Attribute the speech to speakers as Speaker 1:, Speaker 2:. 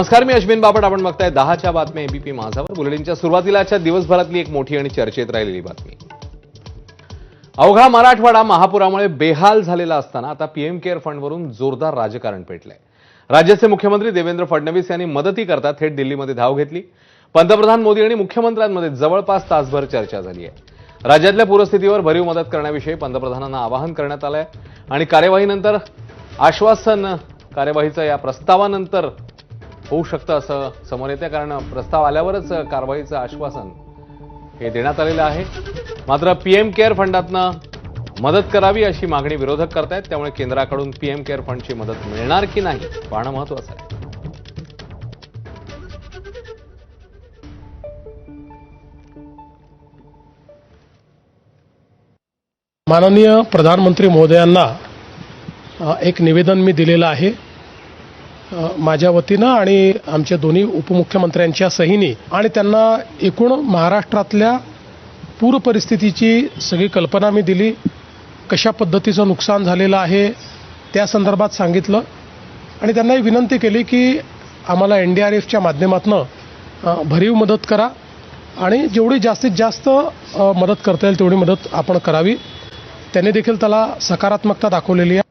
Speaker 1: नमस्कार, मी अश्विन बापट. आपण बघताय 10च्या बातम्या एबीपी माझावर. बुलेटिनच्या सुरुवातीला आजच्या दिवसभरातली एक मोठी आणि चर्चेत राहिलेली बातमी. अवघा मराठवाडा महापुरामुळे बेहाल झालेला असताना आता पीएम केअर फंडवरून जोरदार राजकारण पेटलंय. राज्याचे मुख्यमंत्री देवेंद्र फडणवीस यांनी मदतीकरता थेट दिल्लीमध्ये धाव घेतली. पंतप्रधान मोदी आणि मुख्यमंत्र्यांमध्ये जवळपास तासभर चर्चा झाली आहे. राज्यातल्या पूरस्थितीवर भरीव मदत करण्याविषयी पंतप्रधानांना आवाहन करण्यात आलंय आणि कार्यवाहीनंतर आश्वासन कार्यवाहीचं या प्रस्तावानंतर होऊ शकतं असं समोर येते, कारण प्रस्ताव आल्यावरच कारवाईचं आश्वासन हे देण्यात आलेलं आहे. मात्र पीएम केअर फंडातनं मदत करावी अशी मागणी विरोधक करतायत. त्यामुळे केंद्राकडून पीएम केअर फंडची मदत मिळणार की नाही पाहणं महत्त्वाचं आहे.
Speaker 2: माननीय प्रधानमंत्री महोदयांना एक निवेदन मी दिलेलं आहे माझ्या वतीनं आणि आमच्या दोन्ही उपमुख्यमंत्र्यांच्या सहीने, आणि त्यांना एकूण महाराष्ट्रातल्या पूर परिस्थितीची सगळी कल्पना मी दिली. कशा पद्धतीचं नुकसान झालेलं आहे त्या संदर्भात सांगितलं आणि त्यांना विनंती केली की आम्हाला NDRFच्या माध्यमातून भरीव मदत करा आणि जेवढी जास्तीत जास्त मदत करता येईल तेवढी मदत आपण करावी. त्यांनी देखील त्याला सकारात्मकता दाखवलेली आहे.